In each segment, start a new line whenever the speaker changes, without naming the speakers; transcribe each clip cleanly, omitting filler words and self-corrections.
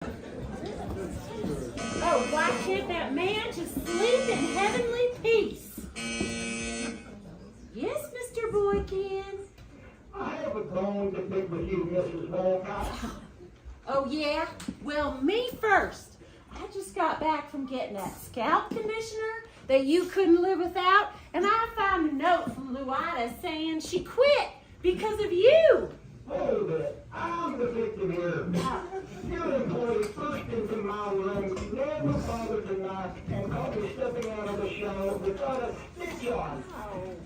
Oh, why can't that man just sleep in heavenly peace? Yes, Mr. Boykin.
I have a bone to pick with you, Mrs. Walcott.
Oh, yeah? Well, me first. I just got back from getting that scalp conditioner that you couldn't live without, and I found a note from Luana saying she quit because of you.
Hold it. I'm the victim here. Your employee pushed into my room, never bothered to knock, and caught me stepping out of the shower without a stitch on.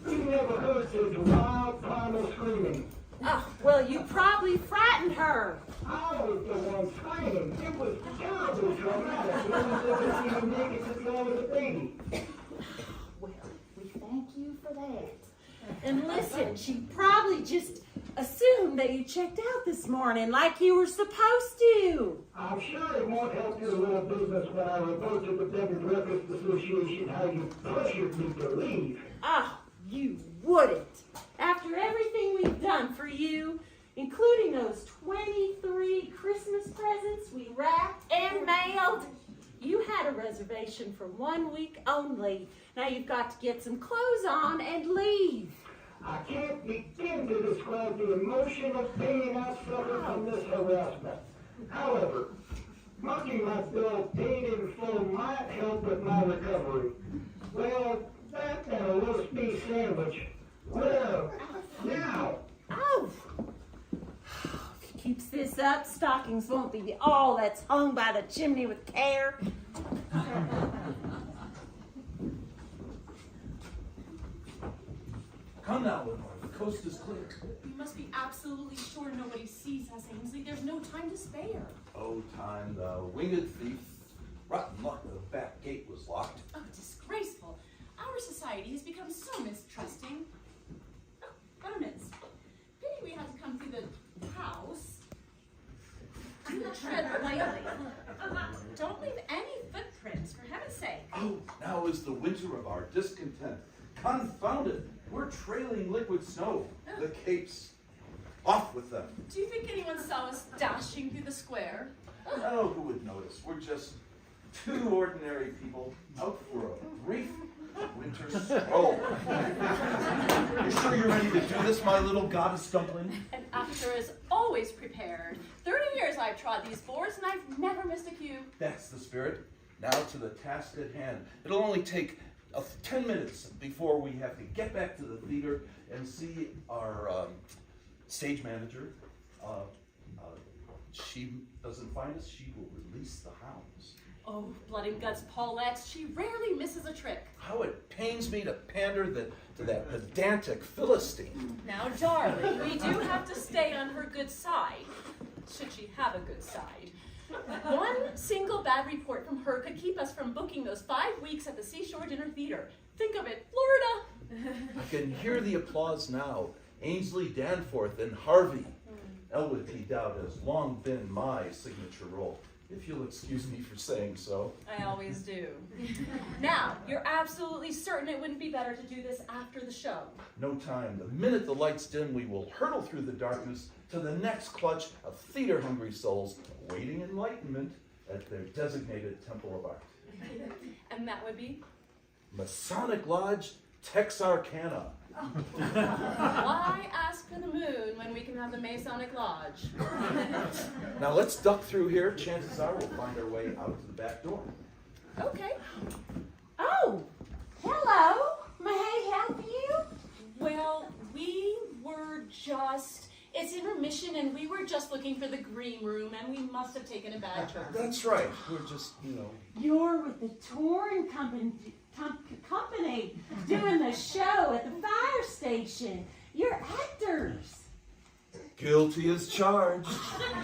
You never heard such wild, primal screaming.
Oh, well, you probably frightened her.
I was the one screaming. It was terribly traumatic. No one's ever seen me naked since I was a baby.
Well, we thank you for that. And listen, she probably just assumed that you checked out this morning like you were supposed to.
I'm sure it won't help your little business when I report to the Bed and Breakfast Association how you pressured me to leave.
Oh, you wouldn't. After everything we've done for you, including those 23 Christmas presents we wrapped and mailed, you had a reservation for 1 week only. Now you've got to get some clothes on and leave.
I can't begin to describe the emotional pain I suffered from this harassment. However, marking my bill paid in full might help with my recovery. Well, that and a roast beef sandwich. Well, now.
Oh! If he keeps this up, stockings won't be all that's hung by the chimney with care.
Come now, Lenore. The coast is clear.
You must be absolutely sure nobody sees us, Ainsley. There's no time to spare.
Oh, time, the winged thief. Rotten luck, the back gate was locked.
Oh, disgraceful. Our society has become so mistrusting. Oh, governments. Pity we had to come through the house. Do tread lightly. Don't leave any footprints, for heaven's sake.
Oh, now is the winter of our discontent. Confound it. We're trailing liquid snow. The capes. Off with them.
Do you think anyone saw us dashing through the square?
Oh, who would notice? We're just two ordinary people out for a brief winter stroll. You sure you're ready to do this, my little goddess dumpling?
An actor is always prepared. 30 years I've trod these boards and I've never missed a cue.
That's the spirit. Now to the task at hand. It'll only take 10 minutes before we have to get back to the theater and see our stage manager. She doesn't find us, she will release the hounds.
Oh, blood and guts Paulette, she rarely misses a trick.
How it pains me to pander to that pedantic Philistine.
Now, darling, we do have to stay on her good side, should she have a good side. One single bad report from her could keep us from booking those 5 weeks at the Seashore Dinner Theater. Think of it, Florida.
I can hear the applause now. Ainsley, Danforth, and Harvey. Elwood P. Dowd has long been my signature role, if you'll excuse me for saying so.
I always do. Now, you're absolutely certain it wouldn't be better to do this after the show?
No time. The minute the lights dim, we will hurtle through the darkness to the next clutch of theater-hungry souls awaiting enlightenment at their designated temple of art.
And that would be?
Masonic Lodge, Texarkana.
Why ask for the moon when we can have the Masonic Lodge?
Now let's duck through here. Chances are we'll find our way out to the back door.
Okay.
Oh, hello. May I help you?
Well, we were just... It's intermission, and we were just looking for the green room, and we must have taken a bad turn.
That's right. We're just,
You're with the touring company doing the show at the fire station. You're actors.
Guilty as charged.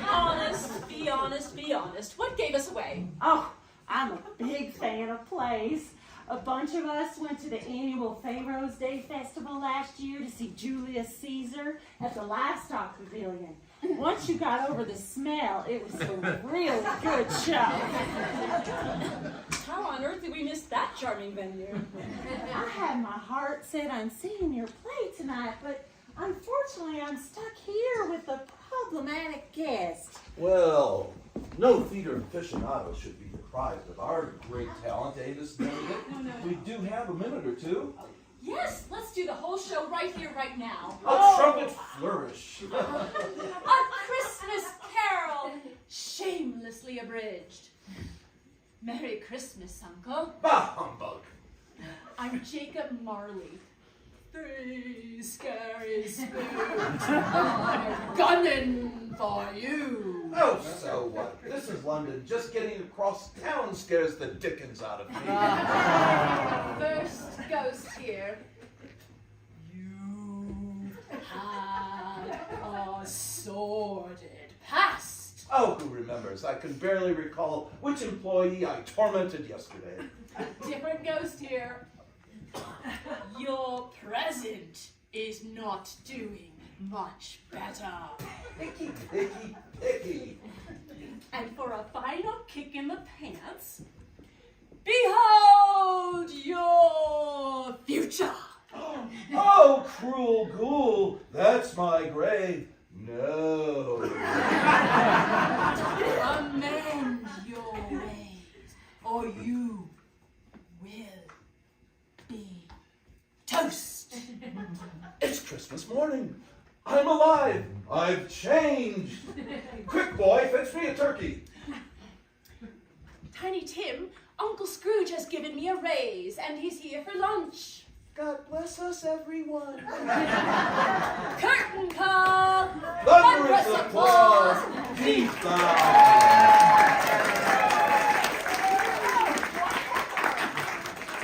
Honest, be honest, be honest. What gave us away?
Oh, I'm a big fan of plays. A bunch of us went to the annual Pharaoh's Day Festival last year to see Julius Caesar at the Livestock Pavilion. Once you got over the smell, it was a really good show.
How on earth did we miss that charming venue?
I had my heart set on seeing your play tonight, but unfortunately I'm stuck here with the problematic guest.
Well, no theater aficionado should be deprived of our great talent, eh, Miss Benedict?
No.
We do have a minute or two.
Yes, let's do the whole show right here, right now.
A trumpet flourish.
A Christmas carol, shamelessly abridged. Merry Christmas, Uncle.
Bah, humbug.
I'm Jacob Marley. 3 scary spirits are gunning for you.
Oh, so what? This is London. Just getting across town scares the dickens out of me.
First ghost here. You had a sordid past.
Oh, who remembers? I can barely recall which employee I tormented yesterday.
Different ghost here. Your present is not doing much better.
Picky, picky, picky.
And for a final kick in the pants, behold your future.
Oh, cruel ghoul, that's my grave. No.
Amend your ways, or you will be toast.
It's Christmas morning. I'm alive. I've changed. Quick, boy, fetch me a turkey.
Tiny Tim, Uncle Scrooge has given me a raise, and he's here for lunch.
God bless us, everyone.
Curtain call!
Thunderous applause. Deep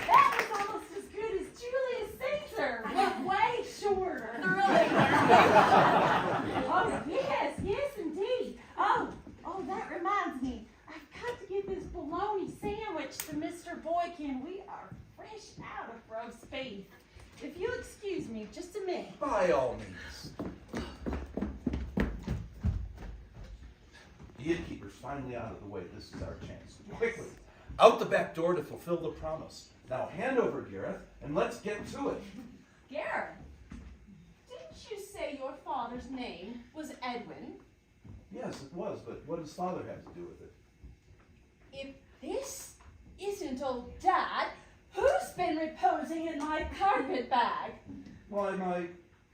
That was almost as good as Julius Caesar, but way shorter.
Thrilling.
Oh, yes, indeed. Oh, that reminds me. I've got to get this bologna sandwich to Mr. Boykin. We are fresh out of roast beef. If you'll excuse me just a minute.
By all means. The innkeeper's finally out of the way. This is our chance. Quickly, out the back door to fulfill the promise. Now hand over, Gareth, and let's get to it.
Gareth, didn't you say your father's name was Edwin?
Yes, it was, but what does father have to do with it?
If this isn't old Dad, who's been reposing in my carpet bag?
Why, my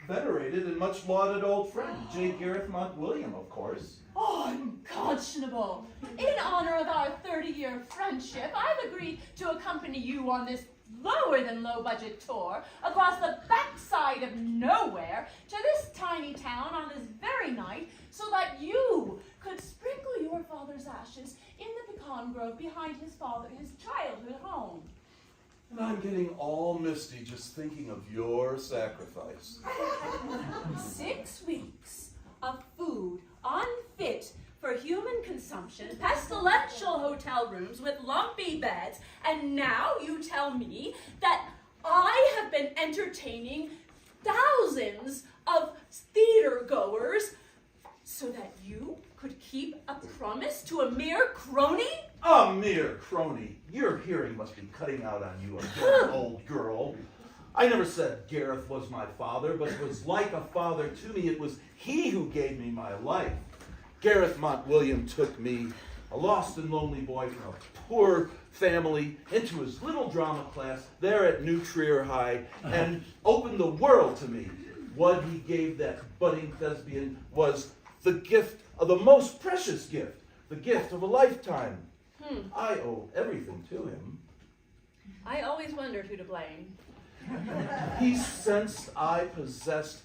venerated and much lauded old friend, J. Gareth Montwilliam, of course.
Unconscionable. In honor of our 30-year friendship, I've agreed to accompany you on this lower than low budget tour across the backside of nowhere to this tiny town on this very night so that you could sprinkle your father's ashes in the pecan grove behind his childhood home.
And I'm getting all misty just thinking of your sacrifice.
6 weeks of food unfit for human consumption, pestilential hotel rooms with lumpy beds, and now you tell me that I have been entertaining thousands of theater goers so that you could keep a promise to a mere crony?
A mere crony. Your hearing must be cutting out on you again, old girl. I never said Gareth was my father, but was like a father to me. It was he who gave me my life. Gareth Montwilliam took me, a lost and lonely boy from a poor family, into his little drama class there at New Trier High and opened the world to me. What he gave that budding thespian was the gift of the most precious gift, the gift of a lifetime. I owe everything to him.
I always wondered who to blame.
He sensed I possessed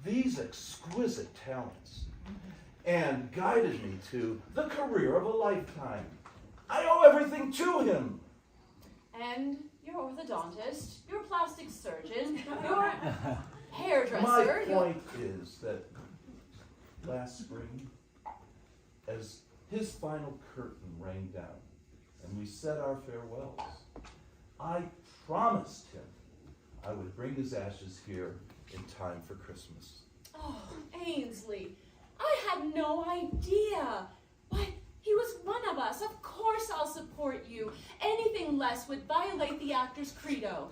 these exquisite talents and guided me to the career of a lifetime. I owe everything to him.
And your orthodontist, your plastic surgeon, your hairdresser.
My point is that last spring, as his final curtain rang down and we said our farewells, I promised him I would bring his ashes here in time for Christmas.
Oh, Ainsley, I had no idea. Why, he was one of us. Of course I'll support you. Anything less would violate the actor's credo.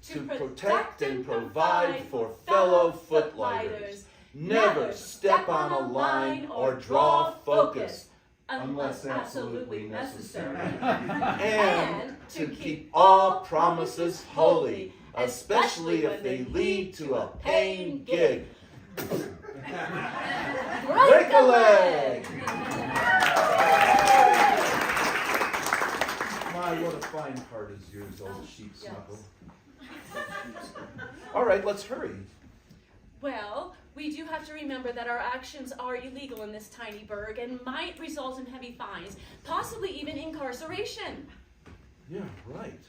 To protect and provide for fellow footlighters. Never step on a line or draw focus unless absolutely necessary. And to keep all promises holy, especially if they lead to a paying gig. Break a leg! My, what a fine heart is yours, old sheep snuggle. All right, let's hurry.
Well, we do have to remember that our actions are illegal in this tiny burg and might result in heavy fines, possibly even incarceration.
Yeah, right.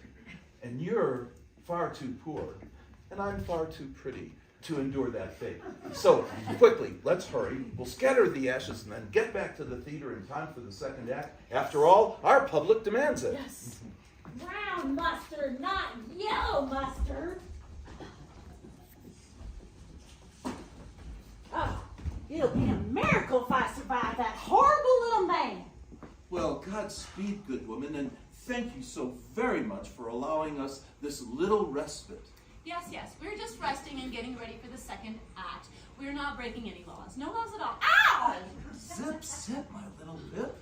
And you're far too poor, and I'm far too pretty to endure that fate. So, quickly, let's hurry. We'll scatter the ashes and then get back to the theater in time for the second act. After all, our public demands it.
Yes.
Brown mustard, not yellow mustard. Oh, it'll be a miracle if I survive that horrible little man.
Well, Godspeed, good woman, and thank you so very much for allowing us this little respite.
Yes, yes. We're just resting and getting ready for the second act. We're not breaking any laws. No laws at all. Ow!
Zip, zip, my little lip.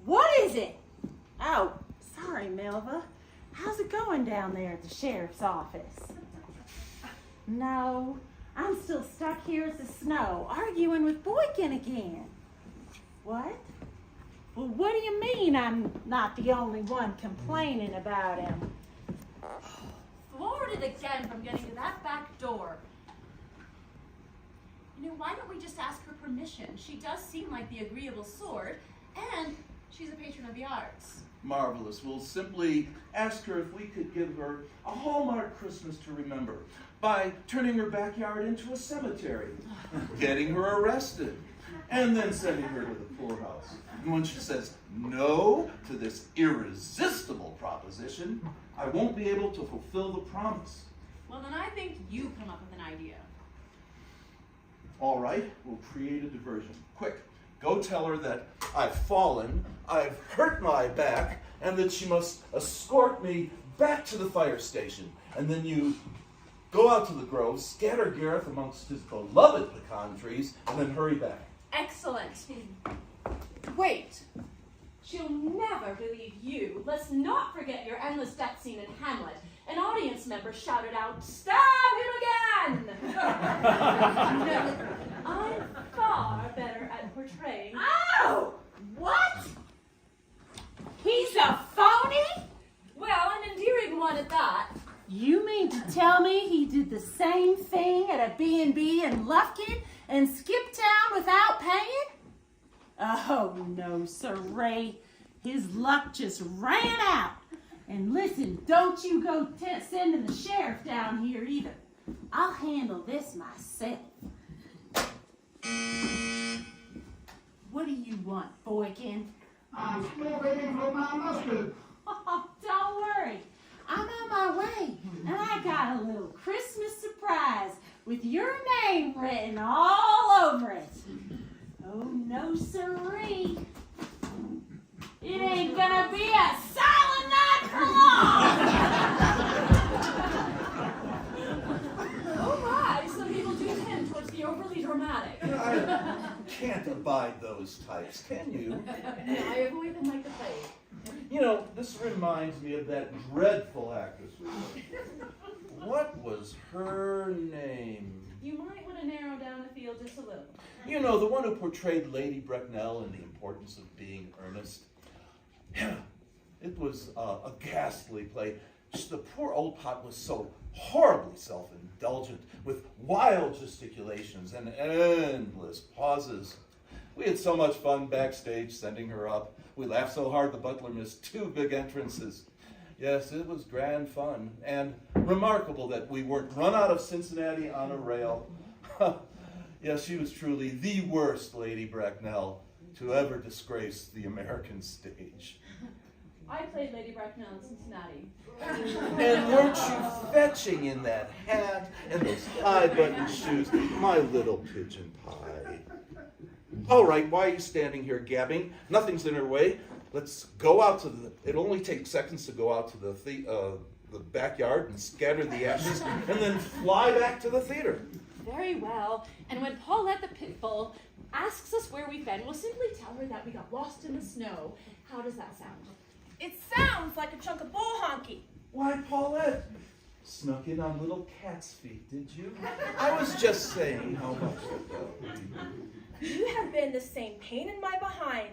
What is it? Oh, sorry, Melva. How's it going down there at the sheriff's office? No, I'm still stuck here as the snow, arguing with Boykin again. What? Well, what do you mean I'm not the only one complaining about him?
Thwarted again from getting to that back door. You know, why don't we just ask her permission? She does seem like the agreeable sort, and she's a patron of the arts.
Marvelous. We'll simply ask her if we could give her a Hallmark Christmas to remember by turning her backyard into a cemetery, getting her arrested, and then sending her to the poorhouse. And when she says no to this irresistible proposition, I won't be able to fulfill the promise.
Well, then I think you come up with an idea.
All right, we'll create a diversion. Quick, go tell her that I've fallen, I've hurt my back, and that she must escort me back to the fire station. And then you go out to the grove, scatter Gareth amongst his beloved pecan trees, and then hurry back.
Excellent. Wait. She'll never believe you. Let's not forget your endless death scene in Hamlet. An audience member shouted out, "Stab him again!" No, I'm far better at portraying.
Oh! What? He's a phony?
Well, an endearing one at that.
You mean to tell me he did the same thing at a B&B in Lufkin and skipped town without paying? Oh, no, sirree. His luck just ran out. And listen, don't you go sending the sheriff down here either. I'll handle this myself. What do you want, Boykin?
I'm still waiting for my mustard.
Oh, don't worry. I'm on my way, and I got a little Christmas surprise with your name written all over it. Oh, no, sirree. It ain't gonna be a silent night for long.
Oh my, some people do tend towards the overly dramatic.
I can't abide those types, can you?
No, I avoid them like the plague.
You know, this reminds me of that dreadful actress we know. What was her name?
You might want to narrow down the field just a little.
You know, the one who portrayed Lady Bracknell in The Importance of Being Earnest. Yeah, it was a ghastly play. Just the poor old pot was so horribly self-indulgent, with wild gesticulations and endless pauses. We had so much fun backstage sending her up. We laughed so hard the butler missed 2 big entrances. Yes, it was grand fun, and remarkable that we weren't run out of Cincinnati on a rail. Yes, she was truly the worst Lady Bracknell to ever disgrace the American stage.
I played Lady Bracknell in Cincinnati.
And weren't you fetching in that hat and those high-button shoes, my little pigeon pie? All right, why are you standing here gabbing? Nothing's in her way. Let's go out to the. It only takes seconds to go out to the the backyard and scatter the ashes, and then fly back to the theater.
Very well. And when Paulette the Pitbull asks us where we've been, we'll simply tell her that we got lost in the snow. How does that sound?
It sounds like a chunk of bull honky.
Why, Paulette, snuck in on little cat's feet, did you? I was just saying how much ago.
You have been the same pain in my behind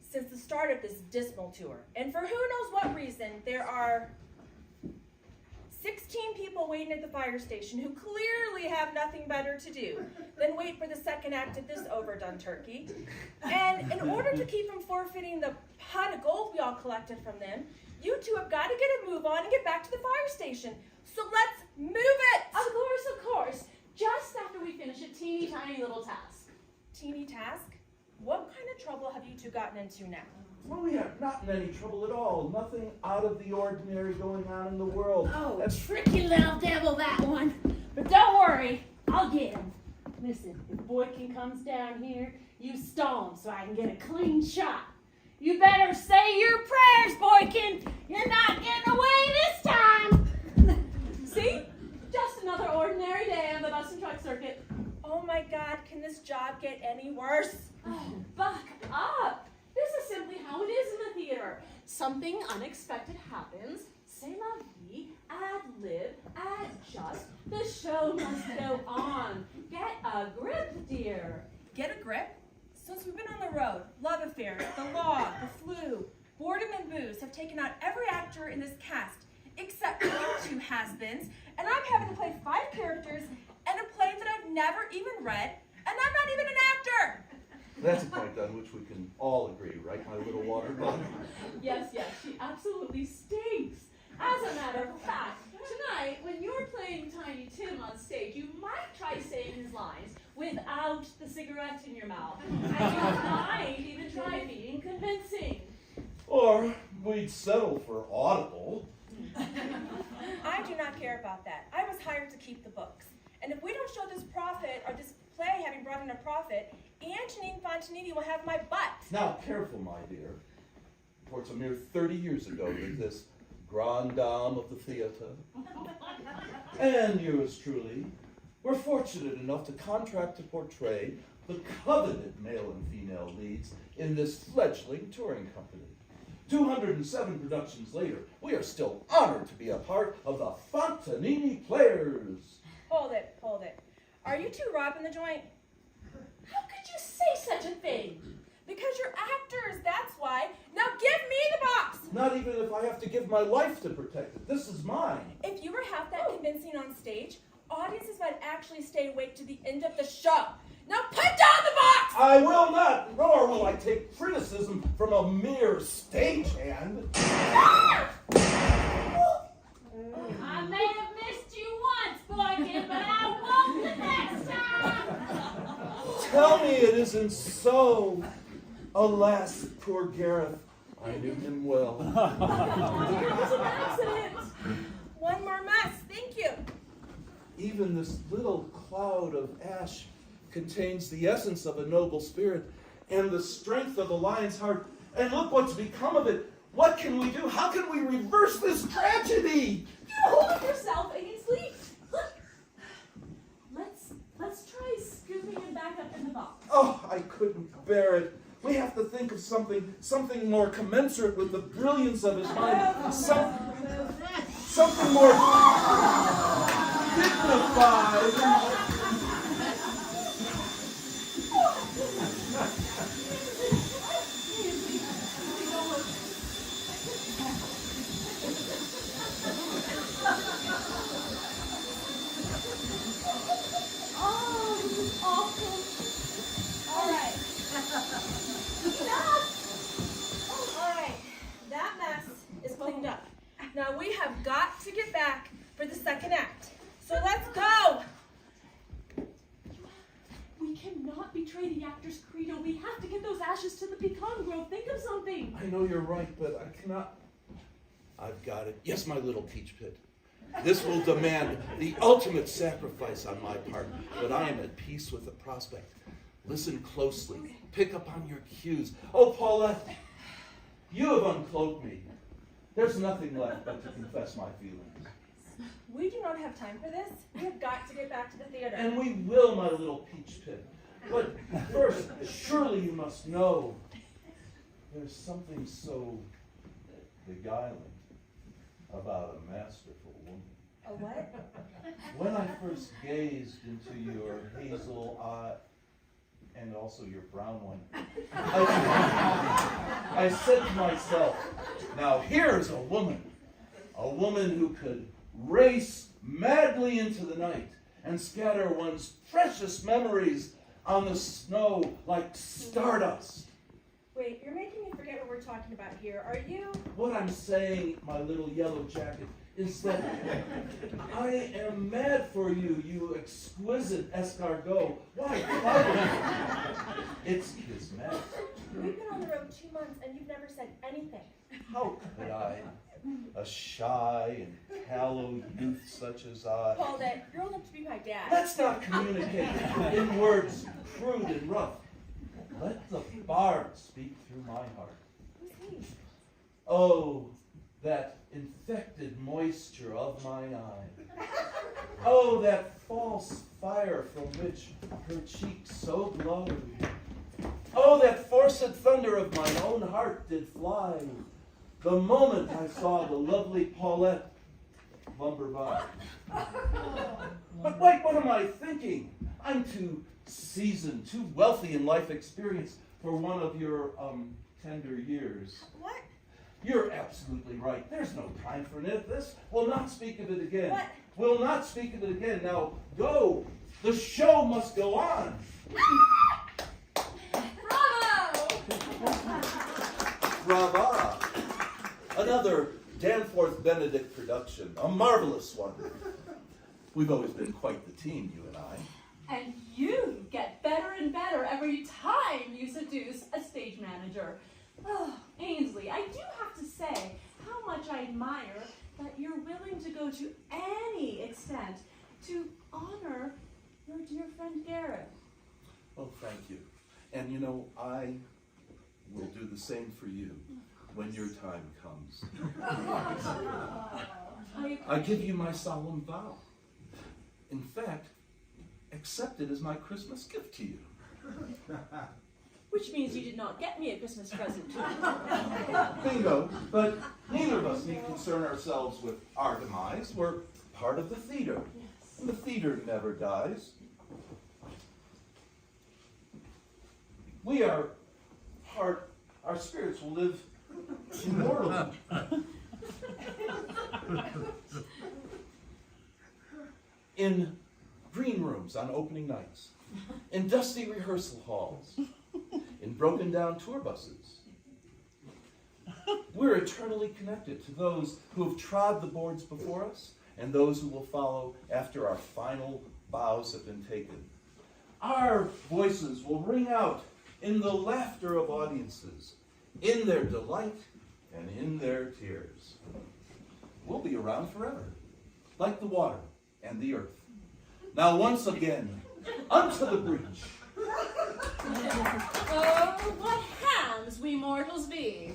since the start of this dismal tour. And for who knows what reason, there are 16 people waiting at the fire station who clearly have nothing better to do than wait for the second act of this overdone turkey. And in order to keep from forfeiting the pot of gold we all collected from them, you two have got to get a move on and get back to the fire station. So let's move it!
Of course. Just after we finish a teeny tiny little task.
Teeny task? What kind of trouble have you two gotten into now?
Well, we have not in any trouble at all. Nothing out of the ordinary going on in the world.
Oh, tricky little devil, that one. But don't worry, I'll get him. Listen, if Boykin comes down here, you stall him so I can get a clean shot. You better say your prayers, Boykin. You're not getting away this time. See? Just another ordinary day on the bus and truck circuit.
Oh my God, can this job get any worse?
Oh, buck up. This is simply how it is in the theater. Something unexpected happens. C'est la vie. Ad lib. Adjust. The show must go on. Get a grip, dear.
Get a grip? Since we've been on the road, love affairs, the law, the flu, boredom and booze have taken out every actor in this cast, except for you two has-beens, and I'm having to play 5 characters in a play that I've never even read, and I'm not even an actor!
That's a point on which we can all agree, right, my little water bug?
Yes, she absolutely stinks. As a matter of fact, tonight, when you're playing Tiny Tim on stage, you might try saying his lines without the cigarette in your mouth. And you might even try being convincing.
Or we'd settle for audible.
I do not care about that. I was hired to keep the books. And if we don't show this profit, or this play having brought in a profit, Antonine Fontanini will have my butt.
Now, careful, my dear. For it's a mere 30 years ago that this grande dame of the theater, and yours truly, were fortunate enough to contract to portray the coveted male and female leads in this fledgling touring company. 207 productions later, we are still honored to be a part of the Fontanini Players.
Hold it. Are you two robbing the joint?
How could you say such a thing?
Because you're actors, that's why. Now give me the box!
Not even if I have to give my life to protect it. This is mine.
If you were half that convincing on stage, audiences might actually stay awake to the end of the show. Now put down the box!
I will not, nor will I take criticism from a mere stagehand.
I may have missed you once, Boykin, but I won't the next time.
Tell me it isn't so. Alas, poor Gareth. I knew him well.
It was an accident. One more mess, thank you.
Even this little cloud of ash contains the essence of a noble spirit and the strength of a lion's heart. And look what's become of it. What can we do? How can we reverse this tragedy?
Hold yourself, Ainsley. Let's try scooping him back up in the box.
Oh, I couldn't bear it. We have to think of something more commensurate with the brilliance of his mind. Something more dignified.
Oh, this is awful. All right.
All right, that mess is cleaned up. Now we have got to get back for the second act. So let's go.
We cannot betray the actor's credo. We have to get those ashes to the pecan grove. Think of something.
I know you're right, but I cannot. I've got it. Yes, my little peach pit. This will demand the ultimate sacrifice on my part, but I am at peace with the prospect. Listen closely. Pick up on your cues. Oh, Paulette, you have uncloaked me. There's nothing left but to confess my feelings.
We do not have time for this. We have got to get back to the theater.
And we will, my little peach pit. But first, surely you must know, there's something so beguiling about a masterful woman.
A what?
When I first gazed into your hazel eye, and also your brown one, I said to myself, now here's a woman who could race madly into the night and scatter one's precious memories on the snow like stardust.
Wait, you're making me forget what we're talking about here. Are you?
What I'm saying, my little yellow jacket, is that I am mad for you, you exquisite escargot. Why? It's kismet.
We've been on the road 2 months and you've never said anything.
How could I? A shy and callow youth such as I.
Called it. You're old enough to be my dad.
Let's not communicate in words crude and rough. Let the bard speak through my heart.
Who's he?
Oh, that infected moisture of my eye. Oh, that false fire from which her cheeks so glowed. Oh, that forced thunder of mine own heart did fly the moment I saw the lovely Paulette lumber by. But wait, what am I thinking? I'm too seasoned, too wealthy in life experience for one of your tender years.
What?
You're absolutely right. There's no time for this. We'll not speak of it again.
What?
We'll not speak of it again. Now, go. The show must go on. Brava! Another Danforth Benedict production. A marvelous one. We've always been quite the team, you and I.
And you get better and better every time you seduce a stage manager. Oh, Ainsley, I do have to say how much I admire that you're willing to go to any extent to honor your dear friend Garrett.
Oh, thank you. And you know, I will do the same for you when your time comes. I give you my solemn vow. In fact, accept it as my Christmas gift to you.
Which means you did not get me a Christmas present.
Bingo, but neither of us need concern ourselves with our demise. We're part of the theater. And the theater never dies. We are part, our spirits will live immortally. In green rooms on opening nights, in dusty rehearsal halls, in broken down tour buses. We're eternally connected to those who have trod the boards before us and those who will follow after our final bows have been taken. Our voices will ring out in the laughter of audiences, in their delight and in their tears. We'll be around forever, like the water and the earth. Now once again, unto the breach.
Oh, what hams we mortals be!